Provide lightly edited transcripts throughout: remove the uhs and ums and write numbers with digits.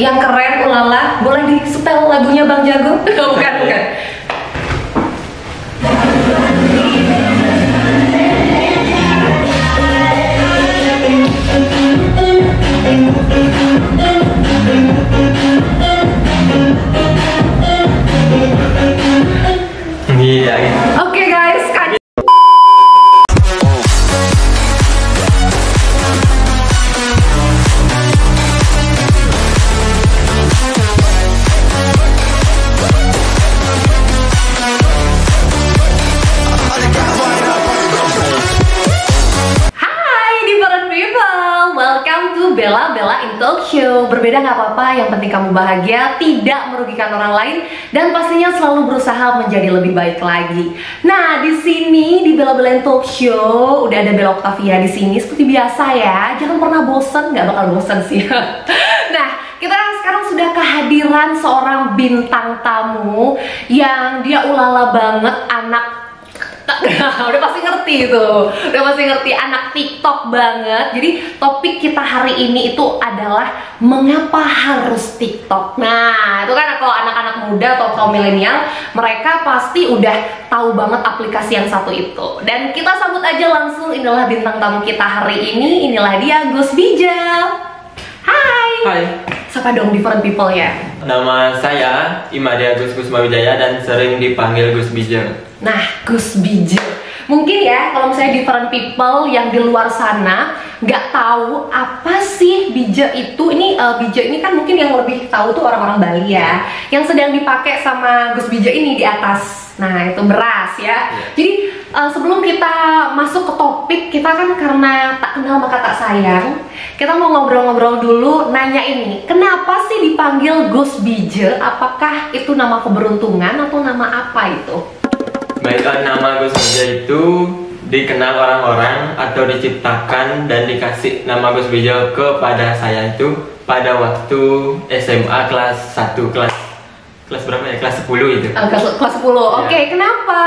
yang keren, ulala. Boleh di setel lagunya Bang Jago? Bukan. Iya. Oke guys, Bella in Talk Show. Berbeda nggak apa-apa, yang penting kamu bahagia, tidak merugikan orang lain, dan pastinya selalu berusaha menjadi lebih baik lagi. Nah, di sini di Bella in Talk Show udah ada Bella Octavia di sini seperti biasa ya. Jangan pernah bosen, nggak bakal bosen sih. Nah, kita sekarang sudah kehadiran seorang bintang tamu yang dia ulala banget, udah pasti ngerti tuh, udah pasti ngerti, anak TikTok banget. Jadi topik kita hari ini itu adalah mengapa harus TikTok. Nah, itu kan kalau anak-anak muda atau kaum milenial, mereka pasti udah tahu banget aplikasi yang satu itu. Dan kita sambut aja langsung, inilah bintang tamu kita hari ini, inilah dia Gus Bijel. Hai. Siapa dong different people ya? Nama saya Imadi Agus Kusmawijaya dan sering dipanggil Gus Bijel. Nah, Gus Bijel. Mungkin ya kalau misalnya different people yang di luar sana nggak tahu apa sih Bijel itu. Ini Bijel ini kan mungkin yang lebih tahu tuh orang-orang Bali ya. Yang sedang dipakai sama Gus Bijel ini di atas. Nah, itu beras ya. Jadi sebelum kita masuk ke topik, kita kan karena tak kenal maka tak sayang, kita mau ngobrol-ngobrol dulu, nanya ini, kenapa sih dipanggil Gus Bijel? Apakah itu nama keberuntungan atau nama apa itu? Baiklah, nama Gus Bijel itu dikenal orang-orang atau diciptakan dan dikasih nama Gus Bijel kepada saya itu pada waktu SMA kelas 1, kelas berapa ya? Kelas 10 itu. Kelas 10, oke. Kenapa?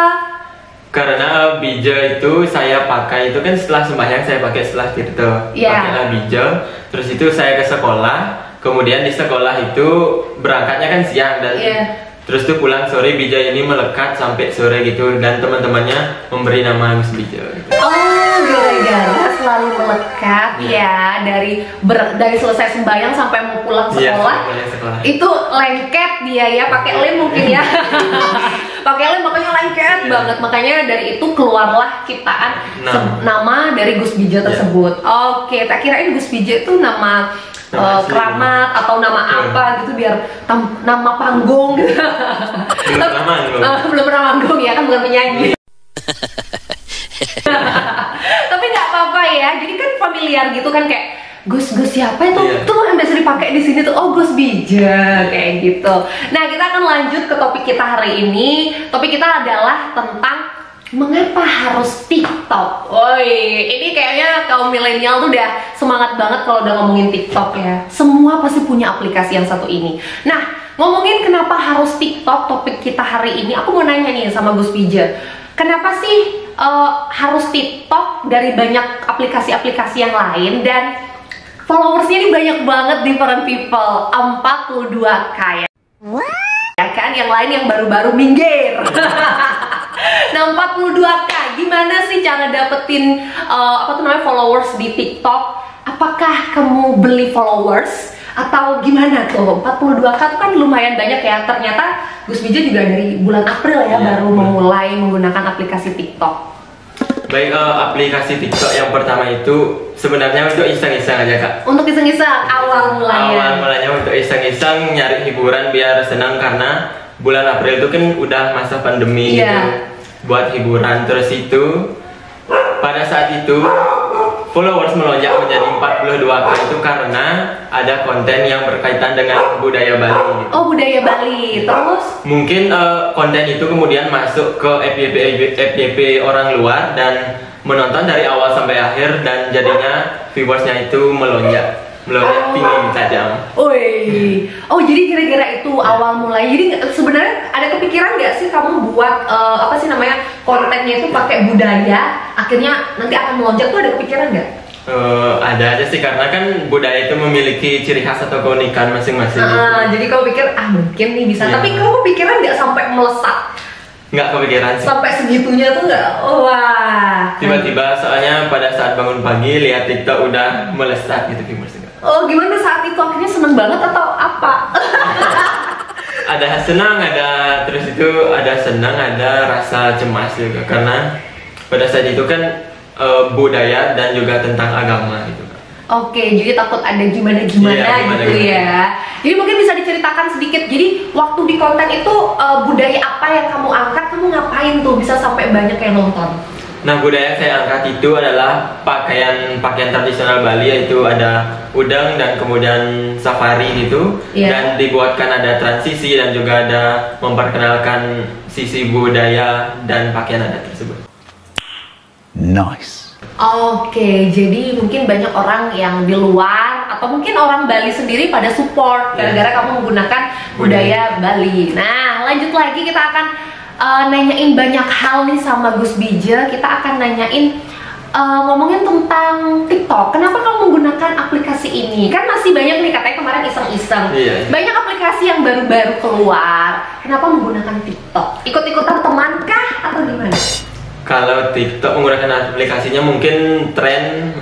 Karena Bijel itu saya pakai itu kan setelah sembahyang, saya pakai setelah tirto. Pakailah Bijel. Terus itu saya ke sekolah. Kemudian di sekolah itu berangkatnya kan siang dan terus tuh pulang sore, Bijel ini melekat sampai sore gitu, dan teman-temannya memberi nama Gus Bijel. Oh, gara-gara selalu melekat ya dari selesai sembahyang sampai mau pulang sekolah. Itu lengket dia ya, pakai lem mungkin ya. Pakai lem makanya lengket banget, makanya dari itu keluarlah ciptaan nama dari Gus Bijel tersebut. Oke, tak kirain Gus Bijel itu nama keramat atau nama apa gitu, biar nama panggung gitu. Belum pernah manggung ya, kan bukan penyanyi. Tapi nggak apa-apa ya, jadi kan familiar gitu kan, kayak Gus siapa itu? Tuh yang biasa dipakai di sini tuh, oh Gus Bijel kayak gitu. Nah, kita akan lanjut ke topik kita hari ini. Topik kita adalah tentang mengapa harus TikTok. Woi, ini kayaknya kaum milenial tuh udah semangat banget kalau udah ngomongin TikTok ya. Semua pasti punya aplikasi yang satu ini. Nah, ngomongin kenapa harus TikTok, topik kita hari ini, aku mau nanya nih sama Gus Bijel. Kenapa sih harus TikTok dari banyak aplikasi-aplikasi yang lain, dan followersnya ini banyak banget, different people, 42k ya? Ya kan, yang lain yang baru-baru minggir. Nah, 42k, gimana sih cara dapetin followers di TikTok? Apakah kamu beli followers atau gimana tuh? 42k itu kan lumayan banyak ya. Ternyata Gus Bijel juga dari bulan April ya baru memulai menggunakan aplikasi TikTok. Baik, aplikasi TikTok yang pertama itu sebenarnya untuk iseng-iseng aja Kak. Untuk iseng-iseng awal mulanya. Awal mulanya untuk iseng-iseng, nyari hiburan biar senang, karena bulan April itu kan udah masa pandemi gitu. Buat hiburan. Terus itu pada saat itu followers melonjak menjadi 42k itu karena ada konten yang berkaitan dengan budaya Bali gitu. Oh, budaya Bali. Terus mungkin konten itu kemudian masuk ke FYP orang luar dan menonton dari awal sampai akhir, dan jadinya viewersnya itu melonjak tinggi tajam. Oh, jadi kira-kira itu awal mulai. Jadi sebenarnya ada kepikiran nggak sih kamu buat kontennya itu pakai budaya, akhirnya nanti akan melonjak tuh, ada kepikiran nggak? Ada aja sih, karena kan budaya itu memiliki ciri khas atau keunikan masing-masing. Jadi kau pikir mungkin nih bisa, tapi kau pikiran nggak sampai melesat? Nggak kepikiran sih. Sampai segitunya tuh nggak? Wah. Tiba-tiba soalnya pada saat bangun pagi lihat TikTok udah melesat gitu viewers. Oh gimana saat itu, akhirnya seneng banget atau apa? Ada senang, terus itu ada senang, ada rasa cemas juga, karena pada saat itu kan budaya dan juga tentang agama gitu. Oke, jadi takut ada gimana-gimana gitu ya. Jadi mungkin bisa diceritakan sedikit. Jadi waktu di konten itu budaya apa yang kamu angkat, kamu ngapain tuh bisa sampai banyak yang nonton? Nah, budaya yang saya angkat itu adalah pakaian tradisional Bali, yaitu ada udang dan kemudian safari gitu. Dan dibuatkan ada transisi dan juga ada memperkenalkan sisi budaya dan pakaian adat tersebut. Nice. Oke, jadi mungkin banyak orang yang di luar atau mungkin orang Bali sendiri pada support gara-gara kamu menggunakan budaya Bali. Nah, lanjut lagi, kita akan nanyain banyak hal nih sama Gus Bijil. Kita akan nanyain ngomongin tentang TikTok. Kenapa kamu menggunakan aplikasi ini? Kan masih banyak nih, katanya kemarin iseng-iseng. Banyak aplikasi yang baru-baru keluar. Kenapa menggunakan TikTok? Ikut-ikutan teman kah atau gimana? Kalau TikTok menggunakan aplikasinya mungkin tren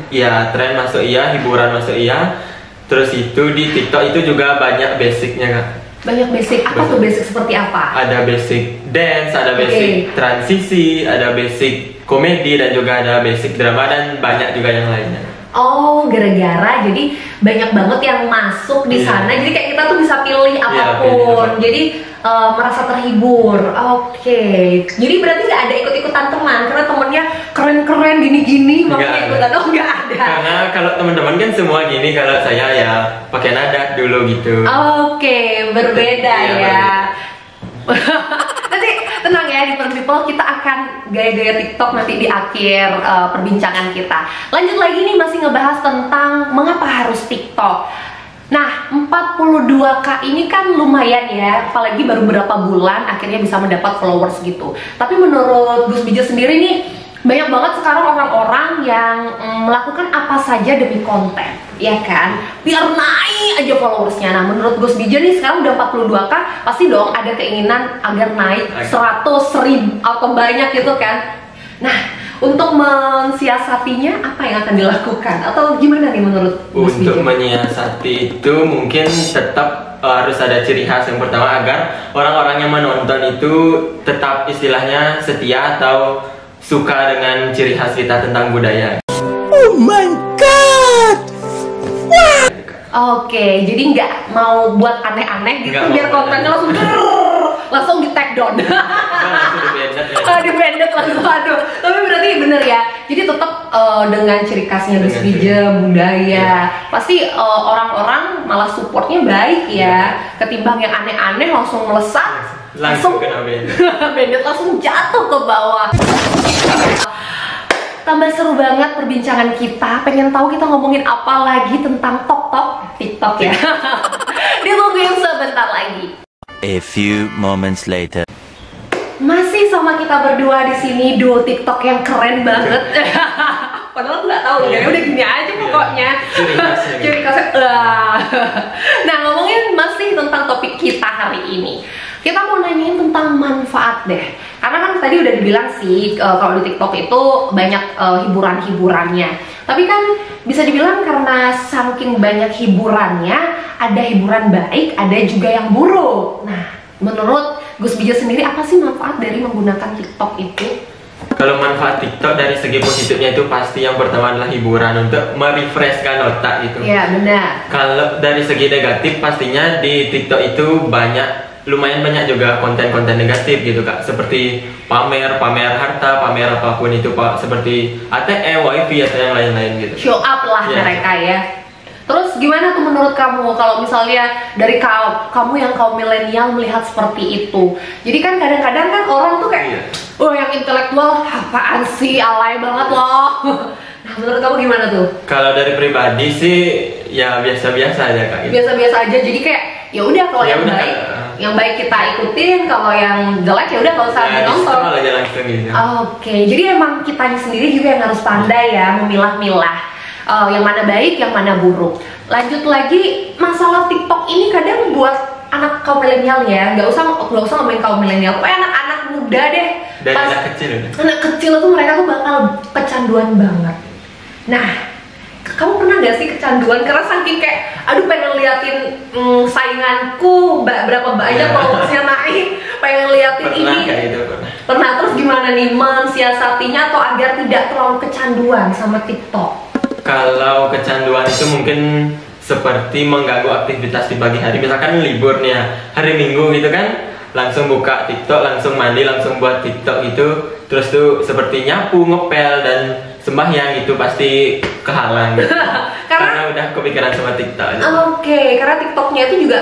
masuk iya, hiburan masuk iya. Terus itu di TikTok itu juga banyak basicnya kan. Banyak basic, apa tuh basic seperti apa? Ada basic dance, ada basic transisi, ada basic komedi, dan juga ada basic drama, dan banyak juga yang lainnya. Oh, gara-gara jadi banyak banget yang masuk di sana. Jadi kayak kita tuh bisa pilih apapun. Jadi merasa terhibur. Oke. Jadi berarti nggak ada ikut-ikutan teman karena temennya keren-keren gini-gini makanya ikutan. Oh, nggak ada. Karena kalau teman-teman kan semua gini, kalau saya ya pakai adat dulu gitu. Oke, berbeda ya. Nanti tenang ya, di People kita akan gaya-gaya TikTok nanti di akhir perbincangan kita. Lanjut lagi nih, masih ngebahas tentang mengapa harus TikTok. Nah, 42K ini kan lumayan ya, apalagi baru beberapa bulan akhirnya bisa mendapat followers gitu. Tapi menurut Gus Bijil sendiri nih, banyak banget sekarang orang-orang yang melakukan apa saja demi konten, ya kan? Biar naik aja followersnya. Nah, menurut Gus Bijil nih sekarang udah 42K, pasti dong ada keinginan agar naik 100, 1000 atau banyak gitu kan? Nah, untuk mensiasatinya apa yang akan dilakukan? Atau gimana nih menurut Gus Bijil? Untuk menyiasati itu mungkin tetap harus ada ciri khas. Yang pertama, agar orang-orang yang menonton itu tetap istilahnya setia atau suka dengan ciri khas kita tentang budaya. Oh my god! Wow. Oke, jadi nggak mau buat aneh-aneh gitu biar kontennya langsung di take down. Di banded langsung, aduh. Tapi berarti bener ya. Jadi tetap dengan ciri khasnya Gus Bijil, budaya. Pasti orang-orang malah supportnya baik ya. Ketimbang yang aneh-aneh langsung melesat, langsung kena banded. Banded langsung jatuh ke bawah. Tambah seru banget perbincangan kita. Pengen tahu kita ngomongin apa lagi tentang TikTok ya. Ditungguin sebentar lagi. A few moments later. Masih sama kita berdua di sini, duo TikTok yang keren banget. Padahal nggak tahu ya, udah gini aja pokoknya. Ciri khasnya. Nah, ngomongin masih tentang topik kita hari ini. Kita mau nanyain tentang manfaat deh. Karena kan tadi udah dibilang sih kalau di TikTok itu banyak hiburan-hiburannya. Tapi kan bisa dibilang karena saking banyak hiburannya, ada hiburan baik, ada juga yang buruk. Nah, menurut Gus Bijil sendiri apa sih manfaat dari menggunakan TikTok itu? Kalau manfaat TikTok dari segi positifnya itu pasti yang pertama adalah hiburan untuk merefreshkan otak gitu. Iya, benar. Kalau dari segi negatif pastinya di TikTok itu lumayan banyak juga konten-konten negatif gitu Kak, seperti pamer harta, pamer apapun itu Pak, seperti ATM, wifi atau yang lain-lain gitu. Show up lah mereka ya. Terus gimana tuh menurut kamu kalau misalnya dari kamu yang kaum milenial melihat seperti itu? Jadi kan kadang-kadang kan orang tuh kayak, oh yang intelektual apaan sih, alay banget loh. Nah, menurut kamu gimana tuh? Kalau dari pribadi sih ya biasa-biasa aja Kak. Gitu. Biasa-biasa aja, jadi kayak ya udah kalau yang baik kita ikutin, kalau yang jelek ya udah nggak usah nonton. Aja langsung gitu. Oke, jadi emang kitanya sendiri juga yang harus pandai ya memilah-milah. yang mana baik, yang mana buruk. Lanjut lagi, masalah TikTok ini kadang buat anak kaum milenial ya, nggak usah ngomongin kaum milenial, pokoknya anak-anak muda deh. Dari anak kecil. Anak kecil tuh mereka tuh bakal kecanduan banget. Nah, kamu pernah gak sih kecanduan karena saking kayak aduh pengen liatin sainganku berapa banyak followersnya naik, pengen liatin pernah ini. Kayak itu, Pernah, terus gimana nih mensiasatinya atau agar tidak terlalu kecanduan sama TikTok? Kalau kecanduan itu mungkin seperti mengganggu aktivitas di pagi hari, misalkan libur nih ya, hari Minggu gitu kan, langsung buka TikTok, langsung mandi, langsung buat TikTok gitu, terus tuh seperti nyapu, ngepel dan sembahyang itu pasti kehalang gitu. karena udah kepikiran sama TikTok. Oke, karena TikToknya itu juga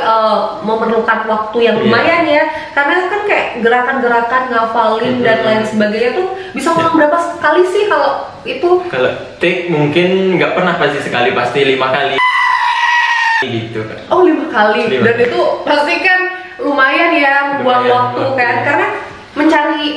memerlukan waktu yang lumayan ya, karena kan kayak gerakan-gerakan ngafalin dan lain sebagainya tuh bisa ngulang berapa kali sih kalau itu? Kalau tik mungkin nggak pernah, pasti sekali, pasti 5 kali gitu kan. Oh 5 kali, dan itu pasti kan lumayan ya membuang waktu kan, karena mencari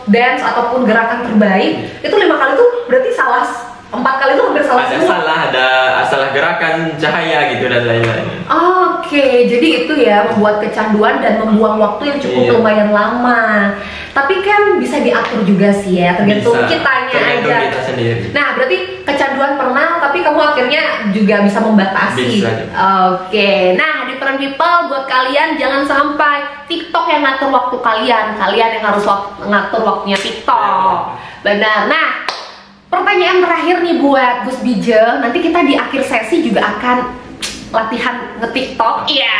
dance ataupun gerakan terbaik itu 5 kali tuh berarti salah, 4 kali itu hampir salah semua. Ada salah gerakan, cahaya gitu dan lain-lain. Oke, jadi itu ya membuat kecanduan dan membuang waktu yang cukup lumayan lama. Tapi kan bisa diatur juga sih ya, tergantung kitanya tergantung aja. Kita sendiri. Nah, berarti kecanduan pernah, tapi kamu akhirnya juga bisa membatasi. Bisa. Oke, nah different people, buat kalian jangan sampai TikTok yang ngatur waktu kalian yang harus ngatur waktunya TikTok. Benar. Nah, pertanyaan terakhir nih buat Gus Bijeng, nanti kita di akhir sesi juga akan latihan nge-TikTok. Iya.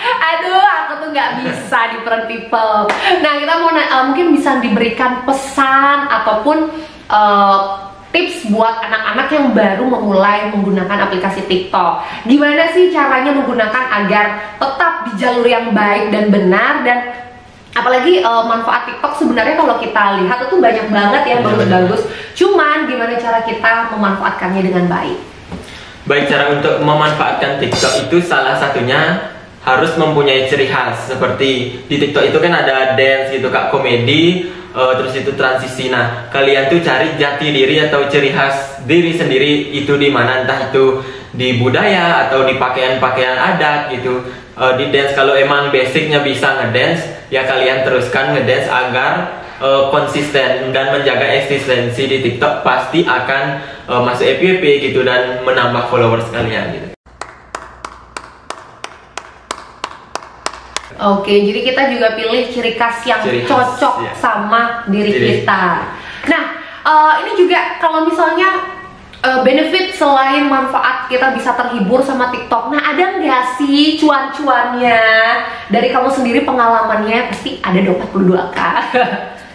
Aduh, aku tuh nggak bisa different people. Nah, kita mau mungkin bisa diberikan pesan ataupun tips buat anak-anak yang baru memulai menggunakan aplikasi TikTok. Gimana sih caranya menggunakan agar tetap di jalur yang baik dan benar, dan apalagi manfaat TikTok sebenarnya kalau kita lihat itu banyak banget ya, bagus-bagus. Cuman gimana cara kita memanfaatkannya dengan baik? Baik, cara untuk memanfaatkan TikTok itu salah satunya harus mempunyai ciri khas. Seperti di TikTok itu kan ada dance gitu kak, komedi, terus itu transisi. Nah, kalian tuh cari jati diri atau ciri khas diri sendiri itu di mana, entah itu di budaya atau di pakaian-pakaian adat gitu. Di dance kalau emang basicnya bisa ngedance, ya kalian teruskan ngedance agar konsisten dan menjaga eksistensi di TikTok, pasti akan masuk FYP gitu dan menambah followers kalian gitu. Oke, jadi kita juga pilih ciri khas yang cocok sama diri kita. Nah, ini juga kalau misalnya benefit selain manfaat kita bisa terhibur sama TikTok, nah ada nggak sih cuan-cuannya dari kamu sendiri, pengalamannya pasti ada dong 42K.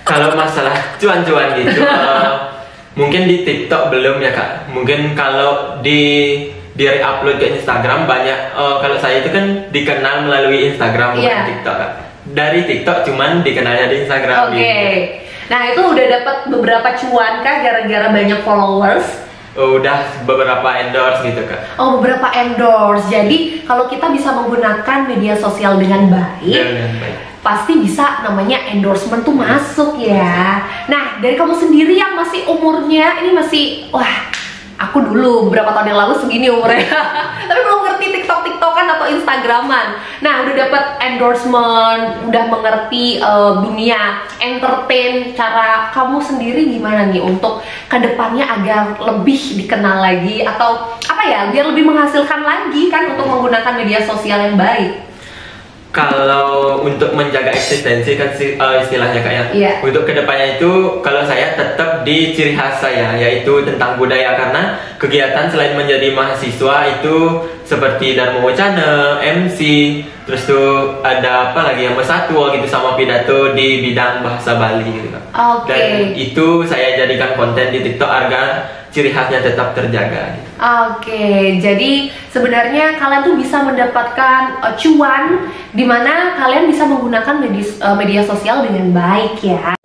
Kalau masalah cuan-cuan gitu, mungkin di TikTok belum ya kak. Mungkin kalau di upload ke Instagram banyak. Kalau saya itu kan dikenal melalui Instagram bukan TikTok kak. Dari TikTok cuman dikenalnya di Instagram. Gitu. Nah itu udah dapat beberapa cuan kak gara-gara banyak followers? Udah beberapa endorse gitu kak. Oh, beberapa endorse. Jadi kalau kita bisa menggunakan media sosial dengan baik, pasti bisa namanya endorsement tuh masuk ya. Nah, dari kamu sendiri yang masih umurnya ini masih, wah, aku dulu beberapa tahun yang lalu segini umurnya, tapi belum ngerti TikTok-TikTokan atau Instagraman. Nah, udah dapat endorsement, udah mengerti dunia entertain. Cara kamu sendiri gimana nih untuk kedepannya agar lebih dikenal lagi, atau apa ya, biar lebih menghasilkan lagi kan untuk menggunakan media sosial yang baik? Kalau untuk menjaga eksistensi kan istilahnya kak ya. Untuk kedepannya itu kalau saya tetap di ciri khas saya, yaitu tentang budaya, karena kegiatan selain menjadi mahasiswa itu seperti Dharma Wacana, MC, terus tuh ada apa lagi yang bersatu gitu, sama pidato di bidang bahasa Bali gitu kak. Dan itu saya jadikan konten di TikTok agar ciri khasnya tetap terjaga. Jadi sebenarnya kalian tuh bisa mendapatkan cuan dimana kalian bisa menggunakan media sosial dengan baik ya.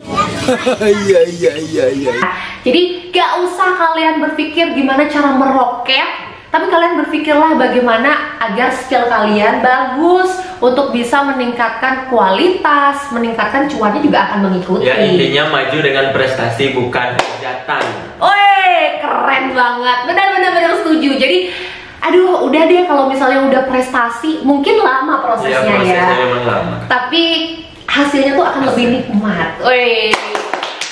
Iya. Jadi gak usah kalian berpikir gimana cara meroket, tapi kalian berpikirlah bagaimana agar skill kalian bagus untuk bisa meningkatkan kualitas, meningkatkan cuannya juga akan mengikuti. Ya intinya maju dengan prestasi bukan hajatan. Keren. keren banget. Benar setuju. Jadi aduh, udah deh kalau misalnya udah prestasi, mungkin lama prosesnya, prosesnya memang lama. Tapi hasilnya tuh akan lebih nikmat. Wih.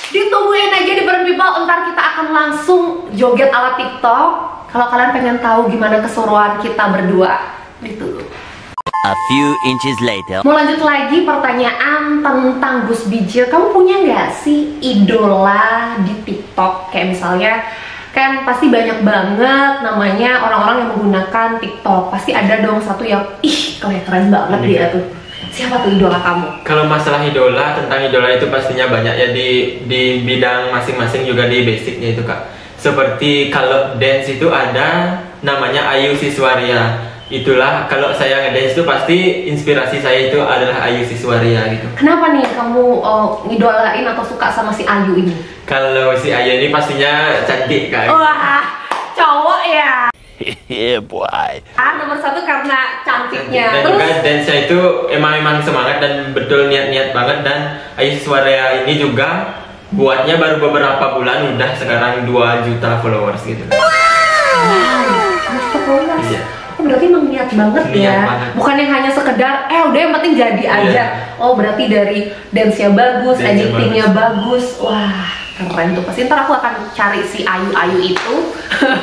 Ditungguin aja di Burn People, ntar kita akan langsung joget ala TikTok. Kalau kalian pengen tahu gimana keseruan kita berdua, ditunggu. A few inches later. Mau lanjut lagi pertanyaan tentang Gus Bijil. Kamu punya nggak sih idola di TikTok? Kayak misalnya kan pasti banyak banget namanya orang-orang yang menggunakan TikTok. Pasti ada dong satu yang keren banget dia tuh. Siapa tuh idola kamu? Kalau masalah idola, tentang idola itu pastinya banyak ya di bidang masing-masing, juga di basicnya itu Kak. Seperti kalau dance itu ada namanya Ayu Siswaria. Itulah kalau saya ngedance itu pasti inspirasi saya itu adalah Ayu Siswaria gitu. Kenapa nih kamu ngidolain atau suka sama si Ayu ini? Kalau si Ayu ini pastinya cantik Kak. Wah, cowok ya. Yeah boy. Nomor satu karena cantiknya. Dan juga dance-nya itu emang semangat dan betul niat-niat banget. Dan Ayu Siswaria ini juga buatnya baru beberapa bulan udah sekarang 2 juta followers gitu. Wow, 2 juta followers. Iya. Oh, berarti emang niat banget ya. Banget. Bukan yang hanya sekedar udah yang penting jadi aja. Oh, berarti dari dance-nya bagus, editingnya bagus. Wah, keren tuh. Pasti ntar aku akan cari si Ayu itu.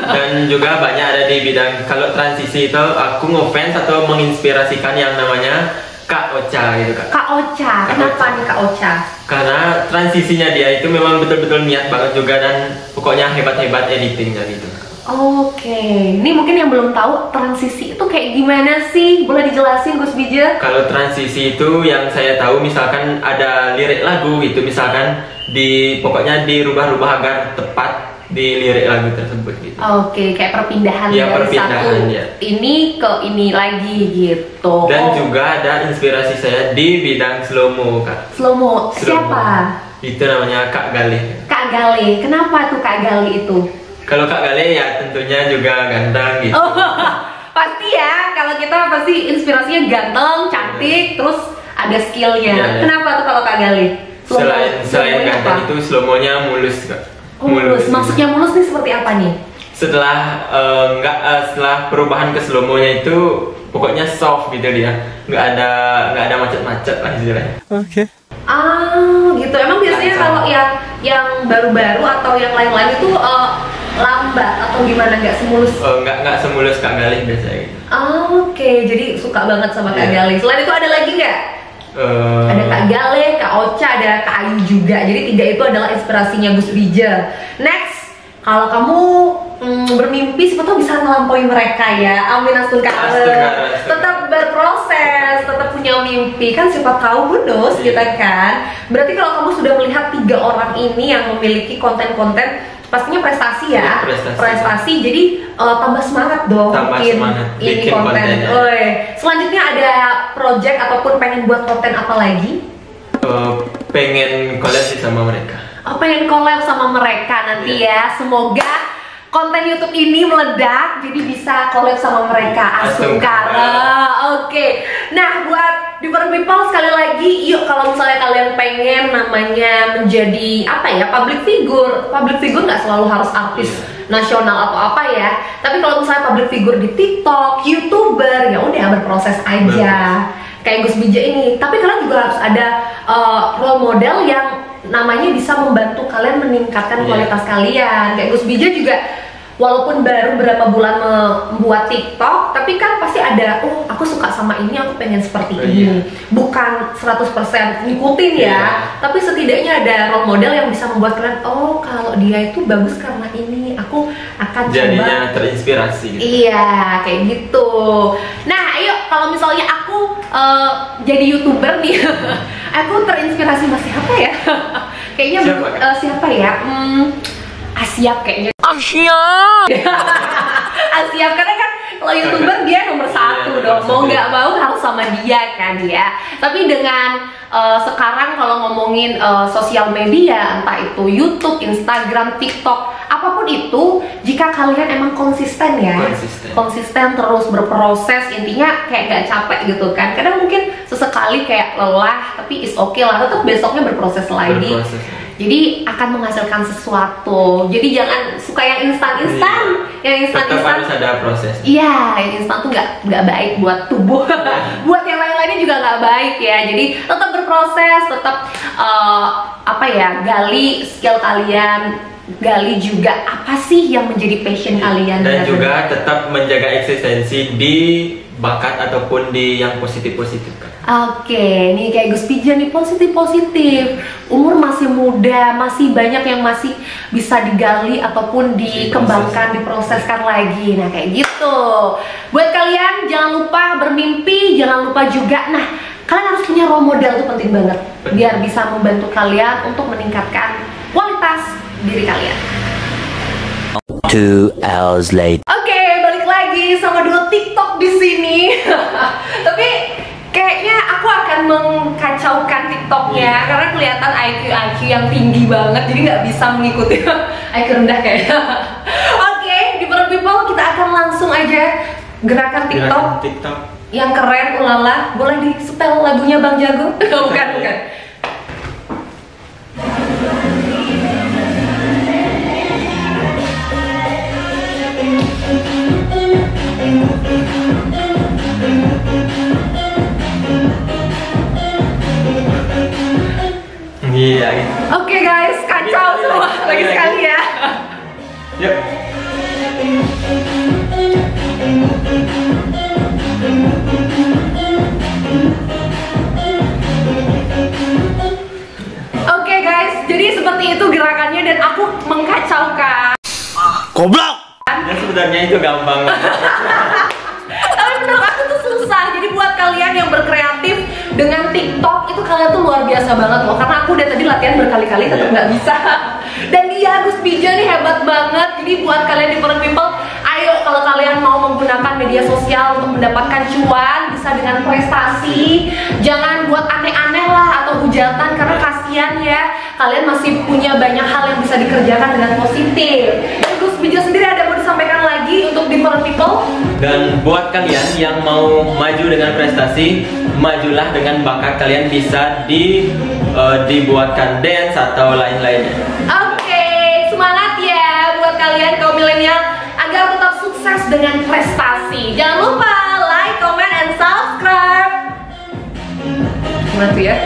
Dan juga banyak ada di bidang kalau transisi itu aku ngefans atau menginspirasikan yang namanya Kak Ocha gitu Kak. Kak Ocha, kenapa nih Kak Ocha? Karena transisinya dia itu memang betul-betul niat banget juga, dan pokoknya hebat-hebat editingnya gitu. Oke, ini mungkin yang belum tahu transisi itu kayak gimana sih? Boleh dijelasin Gus Bijil? Kalau transisi itu yang saya tahu misalkan ada lirik lagu gitu, misalkan pokoknya dirubah-rubah agar tepat di lirik lagu tersebut gitu. Oke, kayak perpindahan ya, dari perpindahan, satu ya. ini ke ini lagi gitu. Dan juga ada inspirasi saya di bidang slow-mo Kak. Slow-mo, siapa? Itu namanya Kak Galih. Kak Galih, kenapa tuh Kak Galih itu? Kalau Kak Galih ya tentunya juga ganteng gitu. Oh, pasti ya, kalau kita pasti inspirasinya ganteng, cantik, terus ada skillnya. Ya. Kenapa tuh kalau Kak Galih? Selain ganteng itu slow-mo-nya mulus Kak. Mulus. Maksudnya mulus nih seperti apa nih? Setelah setelah perubahan ke slow-mo-nya itu pokoknya soft gitu dia. Nggak ada macet-macet lah istilahnya. Oke. Gitu. Emang biasanya kalau yang baru-baru atau yang lain-lain itu lambat atau gimana, nggak semulus? Nggak semulus Kak Galih biasanya gitu. Oke, jadi suka banget sama Kak Galih. Selain itu ada lagi nggak? Ada Kak Galih, Kak Ocha, ada Kak Ayu juga. Jadi 3 itu adalah inspirasinya Gus Bijil. Next, kalau kamu bermimpi siapa tahu bisa melampaui mereka ya. Amin astagfirullah. Tetap berproses, tetap punya mimpi kan, siapa tahu bonus kita kan. Berarti kalau kamu sudah melihat 3 orang ini yang memiliki konten-konten pastinya prestasi ya. Prestasi. Jadi tambah semangat dong bikin konten. Selanjutnya ada project ataupun pengen buat konten apa lagi? Pengen collab sama mereka. Pengen collab sama mereka nanti ya. Semoga konten YouTube ini meledak, jadi bisa collab sama mereka. Asungkara. Oke. Nah, buat di Burn People sekali lagi, yuk kalau misalnya kalian pengen namanya menjadi public figure. Public figure nggak selalu harus artis nasional atau apa ya. Tapi kalau misalnya public figure di TikTok, YouTuber, ya udah berproses aja. Kayak Gus Bijil ini. Tapi kalian juga harus ada role model yang namanya bisa membantu kalian meningkatkan kualitas kalian. Kayak Gus Bijil juga walaupun baru berapa bulan membuat TikTok, tapi kan pasti ada, aku suka sama ini, aku pengen seperti ini. Bukan 100% ngikutin ya, tapi setidaknya ada role model yang bisa membuat kalian, kalau dia itu bagus karena ini, aku akan jadinya terinspirasi gitu. Iya, kayak gitu. Nah, ayo kalau misalnya aku jadi YouTuber nih, aku terinspirasi sama siapa ya? Kayaknya siapa ya? Asyap kayaknya. Asyap karena kan kalau YouTuber dia nomor 1 dong. Mau nggak mau harus sama dia kan ya. Tapi dengan sekarang kalau ngomongin sosial media, entah itu YouTube, Instagram, TikTok, apapun itu, jika kalian emang konsisten ya, konsisten terus berproses, intinya kayak gak capek gitu kan. Kadang mungkin sesekali kayak lelah, tapi is okay lah, tetap besoknya berproses lagi. Jadi akan menghasilkan sesuatu. Jadi jangan suka yang instan-instan. Yang Tetap instan-instan harus ada proses. iya, yang instan tuh nggak baik buat tubuh. Buat yang lain-lainnya juga nggak baik ya. Jadi tetap berproses, tetap apa ya, gali skill kalian, gali juga apa sih yang menjadi passion kalian. Dan juga tetap menjaga eksistensi di bakat ataupun di yang positif-positif. Oke, nih kayak Gus Pijan nih positif-positif. Umur masih muda, masih banyak yang masih bisa digali ataupun dikembangkan, diproseskan lagi. Nah, kayak gitu. Buat kalian jangan lupa bermimpi, jangan lupa juga. Nah, kalian harus punya role model, tuh penting banget. Biar bisa membantu kalian untuk meningkatkan kualitas diri kalian. 2 hours later. Oke, balik lagi sama duo TikTok di sini. Tapi kayaknya aku akan mengkacaukan TikToknya karena kelihatan IQ yang tinggi banget, jadi nggak bisa mengikuti IQ rendah kayaknya. Oke, di Para People kita akan langsung aja gerakan TikTok yang keren, ulala. Boleh di setel lagunya Bang Jago? Bukan. Iya gitu. Oke guys, kacau semua lagi sekali ya. Yuk. Oke guys, jadi seperti itu gerakannya dan aku mengkacaukan. Goblok! Ya sebenarnya itu gampang. Tapi menurut aku tuh susah. Jadi buat kalian yang berkreatif dengan TikTok itu kalian tuh luar biasa banget loh. Karena aku udah tadi latihan berkali-kali tetap nggak bisa. Dan dia Gus Pijan nih hebat banget. Jadi buat kalian di Para People, ayo kalau kalian mau menggunakan media sosial untuk mendapatkan cuan, bisa dengan prestasi. Jangan buat aneh-aneh lah atau hujatan karena kasihan ya. Kalian masih punya banyak hal yang bisa dikerjakan dengan positif. Dan Gus Pijan sendiri ada mau disampaikan lagi untuk di Para People? Dan buat kalian yang mau maju dengan prestasi, majulah dengan bakat kalian, bisa dibuatkan dance atau lain-lainnya. Oke, semangat ya buat kalian kaum milenial agar tetap sukses dengan prestasi. Jangan lupa like, comment, and subscribe. Gimana tuh ya?